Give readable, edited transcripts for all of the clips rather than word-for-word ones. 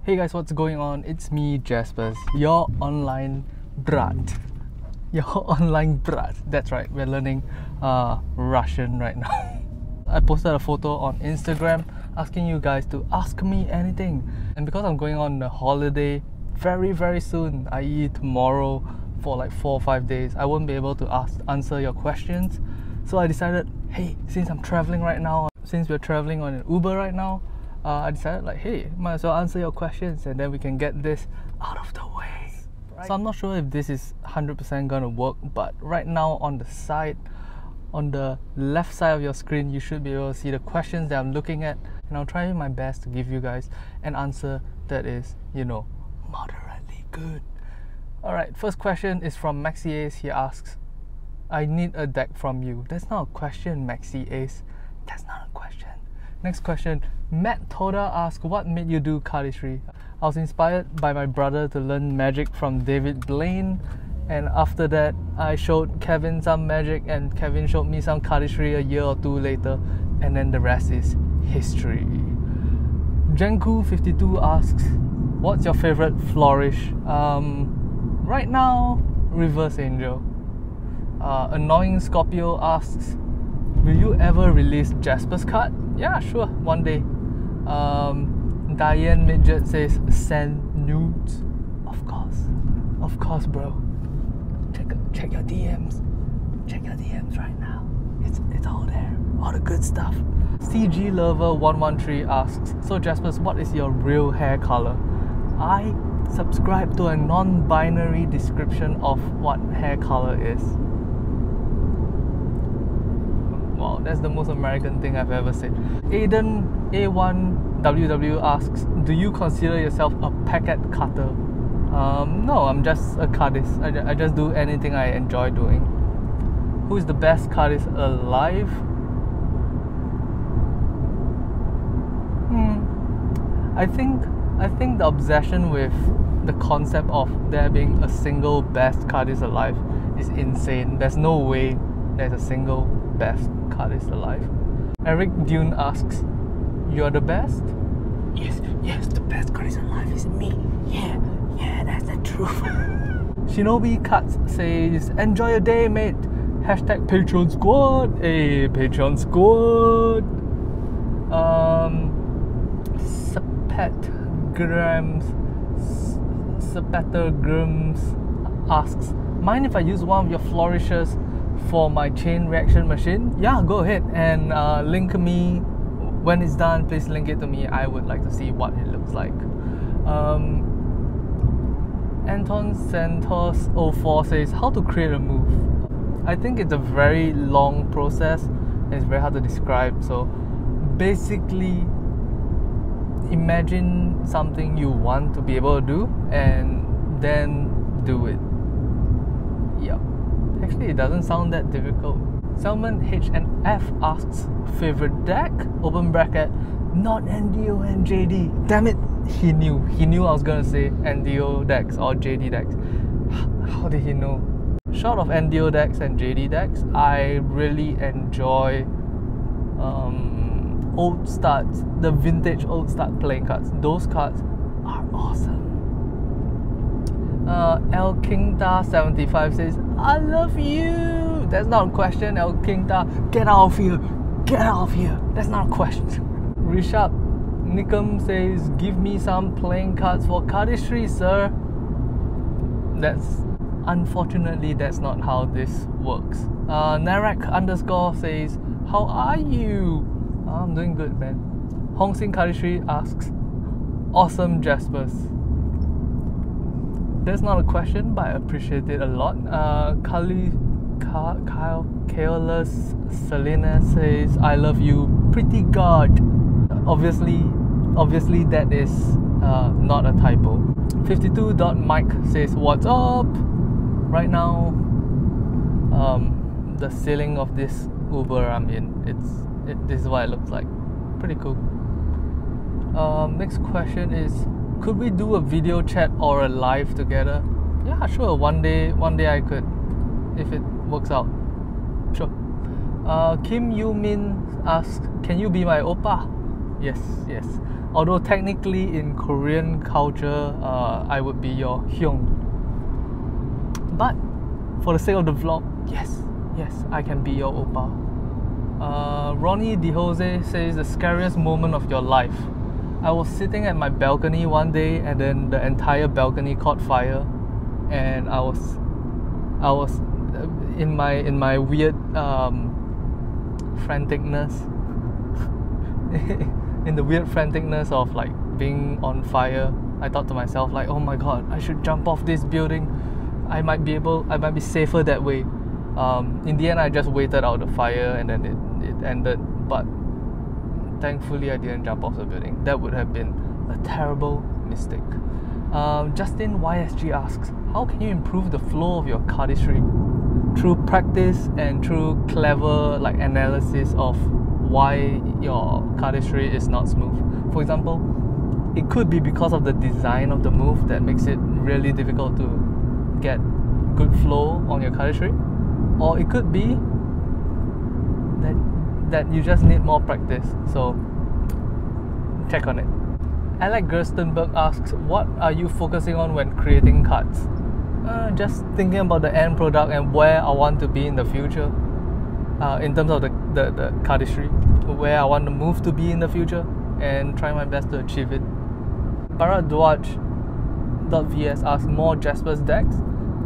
Hey guys, what's going on? It's me, Jaspas, your online brat. Your online brat. That's right, we're learning Russian right now. I posted a photo on Instagram asking you guys to ask me anything. And because I'm going on a holiday very soon, i.e. tomorrow, for like 4 or 5 days, I won't be able to answer your questions. So I decided, hey, since I'm traveling right now, since we're traveling on an Uber right now, I decided like, hey, might as well answer your questions and then we can get this out of the way. Right. So I'm not sure if this is 100% gonna work, but right now on the side, on the left side of your screen, you should be able to see the questions that I'm looking at, and I'll try my best to give you guys an answer that is, you know, moderately good. Alright, first question is from Maxi Ace. He asks, I need a deck from you. That's not a question, Maxi Ace. That's not a question. Next question, Matt Toda asks, what made you do Cardistry? I was inspired by my brother to learn magic from David Blaine, and after that I showed Kevin some magic and Kevin showed me some Cardistry a year or two later, and then the rest is history. Jenku52 asks, what's your favorite flourish? Right now, Reverse Angel. Annoying Scorpio asks, will you ever release Jaspas card? Yeah, sure, one day. Diane Midget says, send nudes. Of course, bro. Check your DMs. Check your DMs right now. It's all there, all the good stuff. CG Lover 113 asks, so Jaspas, what is your real hair color? I subscribe to a non-binary description of what hair color is. Wow, that's the most American thing I've ever said. Aiden A1WW asks, do you consider yourself a packet cutter? No, I'm just a cardist. I just do anything I enjoy doing. Who is the best cardist alive? I think the obsession with the concept of there being a single best cardist alive is insane. There's no way there's a single best cardist alive. Eric Dune asks, you're the best? Yes, the best cardist alive is me. Yeah, that's the truth. Shinobi Cuts says, enjoy your day, mate. Hashtag Patreon Squad. Hey, Patreon Squad. Sapettergrams asks, mind if I use one of your flourishes for my chain reaction machine? Yeah, go ahead and link me when it's done. Please link it to me. I would like to see what it looks like. Anton Santos 04 says, how to create a move? I think it's a very long process and it's very hard to describe. So basically, imagine something you want to be able to do and then do it. Yep. Actually, it doesn't sound that difficult. Salmon H&F asks, favorite deck? Open bracket, not NDO and JD. Damn it, he knew I was gonna say NDO decks or JD decks. How did he know? Short of NDO decks and JD decks, I really enjoy old starts, the vintage old start playing cards. Those cards are awesome. El Kingta 75 says, I love you. That's not a question, El Kingta. Get out of here. Get out of here. That's not a question. Rishabh Nikam says, give me some playing cards for Cardistry, sir. Unfortunately, that's not how this works. Narak _ says, how are you? I'm doing good, man. Hong Sing Cardistry asks, awesome Jaspers. That's not a question, but I appreciate it a lot. Kyle Careless Selena says, I love you, pretty god. Obviously that is not a typo. 52.Mike says, what's up? Right now, the ceiling of this Uber I'm in, this is what it looks like. Pretty cool. Next question is, could we do a video chat or a live together? Yeah, sure. One day I could, if it works out. Sure. Kim Yu Min asks, can you be my oppa? Yes, yes. Although technically in Korean culture, I would be your hyung. But for the sake of the vlog, yes, I can be your oppa. Ronnie DeJose says the scariest moment of your life. I was sitting at my balcony one day, and then the entire balcony caught fire, and I was in my weird franticness in the weird franticness of like being on fire. I thought to myself like, oh my god, I should jump off this building. I might be safer that way. In the end, I just waited out the fire, and then it ended. But thankfully, I didn't jump off the building. That would have been a terrible mistake. Justin YSG asks, how can you improve the flow of your cardistry? Through practice and through clever like analysis of why your cardistry is not smooth. For example, it could be because of the design of the move that makes it really difficult to get good flow on your cardistry, or it could be that you just need more practice. So check on it. Alec Gerstenberg asks, what are you focusing on when creating cards? Just thinking about the end product and where I want to be in the future, in terms of the cardistry, where I want the move to be in the future, and try my best to achieve it. Bharatdwaj.vs asks, more Jaspas decks?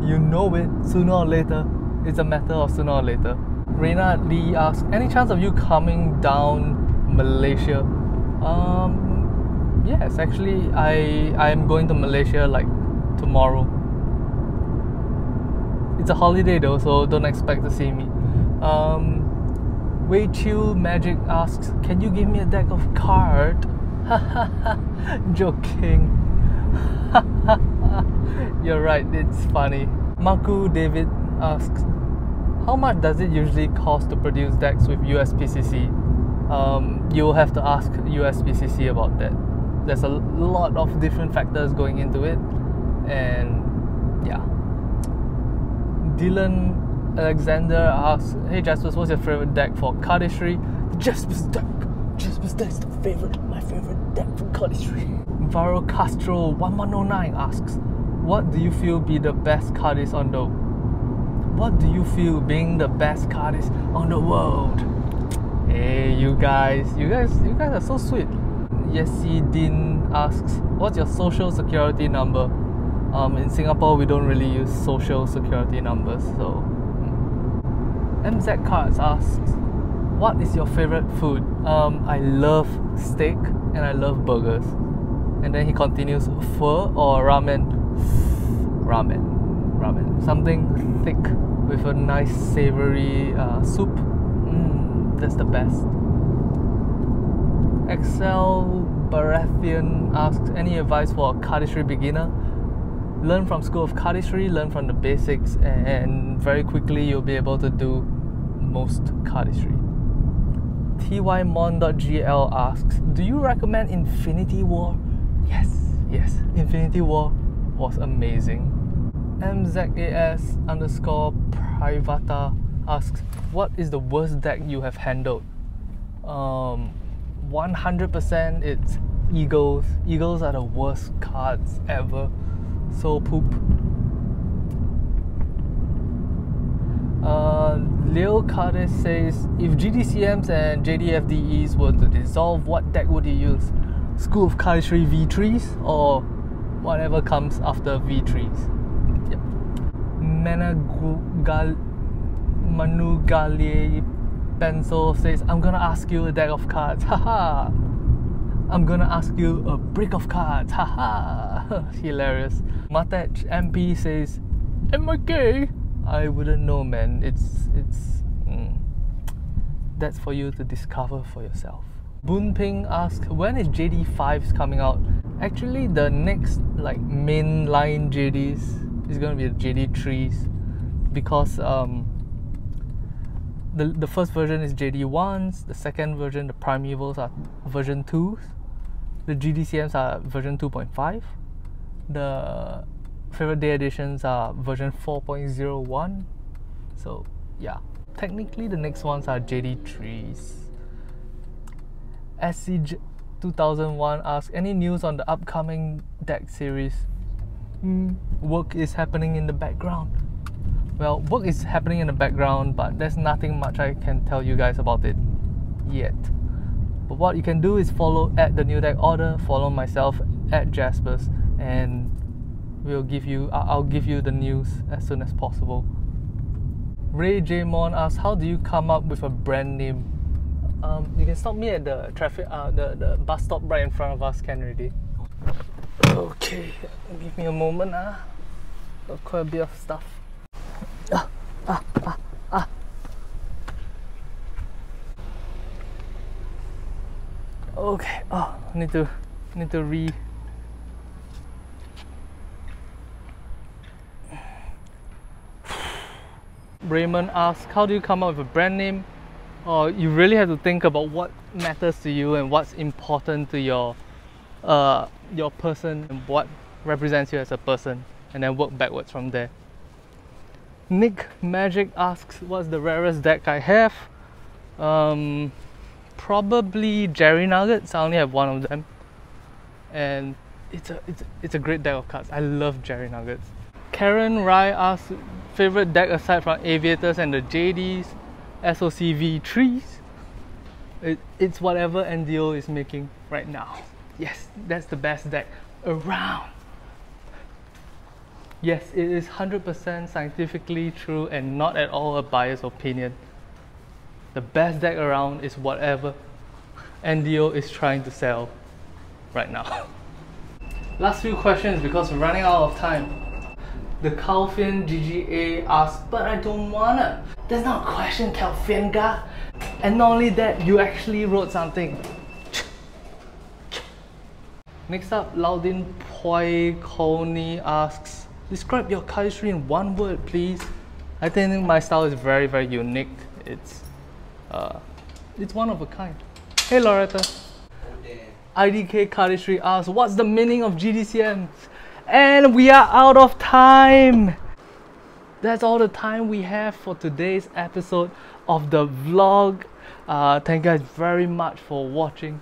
You know it, sooner or later. It's a matter of sooner or later. Reina Lee asks, any chance of you coming down Malaysia? Yes, actually I am going to Malaysia like tomorrow. It's a holiday though, so don't expect to see me. Wei Chiu Magic asks, can you give me a deck of cards? Joking. You're right, it's funny. Maku David asks, how much does it usually cost to produce decks with USPCC? You'll have to ask USPCC about that. There's a lot of different factors going into it, and yeah. Dylan Alexander asks, hey Jaspas, what's your favorite deck for cardistry? The Jaspas deck. Jaspas deck is my favorite deck for cardistry. Varo Castro 1109 asks, what do you feel being the best cardist on the world? Hey, you guys are so sweet. Yesi Din asks, what's your social security number? In Singapore, we don't really use social security numbers, so. MZ Cards asks, what is your favorite food? I love steak and I love burgers. And then he continues, pho or ramen? Ramen. Something thick with a nice savory soup. That's the best. Excel Barathian asks, any advice for a cardistry beginner? Learn from School of Cardistry, learn from the basics, and very quickly you'll be able to do most cardistry. tymon.gl asks, do you recommend Infinity War? Yes, Infinity War was amazing. MZAS_Privata asks, what is the worst deck you have handled? 100% it's Eagles. Eagles are the worst cards ever. So poop. Leo Cardist says, if GDCMs and JDFDEs were to dissolve, what deck would you use? School of Cardistry V3s or whatever comes after V3s? Yep. Manugali Pencil says, I'm gonna ask you a deck of cards. Haha. I'm gonna ask you a brick of cards. Haha. Hilarious. Matech MP says, am I gay? I wouldn't know, man. That's for you to discover for yourself. Boonping asks, when is JD5s coming out? Actually, the next like mainline JDs is gonna be the JD3s, because the first version is JD1s, the second version, the Primevals, are version 2s, the GDCMs are version 2.5, the favorite day editions are version 4.01. So yeah, technically the next ones are JD3s. 2001 asks, any news on the upcoming deck series? Work is happening in the background. Well, work is happening in the background, but there's nothing much I can tell you guys about it yet. But what you can do is follow at the New Deck Order, follow myself at Jaspas, and I'll give you the news as soon as possible. Ray J Mon asks, how do you come up with a brand name? You can stop me at the the bus stop right in front of us, can already. Okay, give me a moment. Got quite a bit of stuff. Okay. Need to re. Raymond asks, how do you come up with a brand name? You really have to think about what matters to you and what's important to your person and what represents you as a person, and then work backwards from there. Nick Magic asks, what's the rarest deck I have? Probably Jerry Nuggets. I only have one of them, and it's a great deck of cards. I love Jerry Nuggets. Karen Rai asks, favorite deck aside from Aviators and the JDs, SOCV trees? It's whatever NDO is making right now. Yes, that's the best deck around. Yes, it is 100% scientifically true and not at all a biased opinion. The best deck around is whatever NDO is trying to sell right now. Last few questions because we're running out of time. The Calfian GGA asks, but I don't wanna. That's not a question, Calfian ga. And not only that, you actually wrote something. Next up, Laudin Poi Koni asks, describe your cardistry in one word, please. I think my style is very, very unique. It's one of a kind. Hey Loretta. IDK Cardistry asks, what's the meaning of GDCMs? And we are out of time. That's all the time we have for today's episode of the vlog. Thank you guys very much for watching.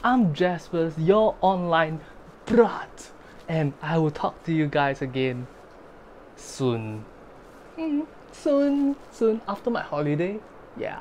I'm Jaspas, your online brat, and I will talk to you guys again soon. Soon after my holiday. Yeah.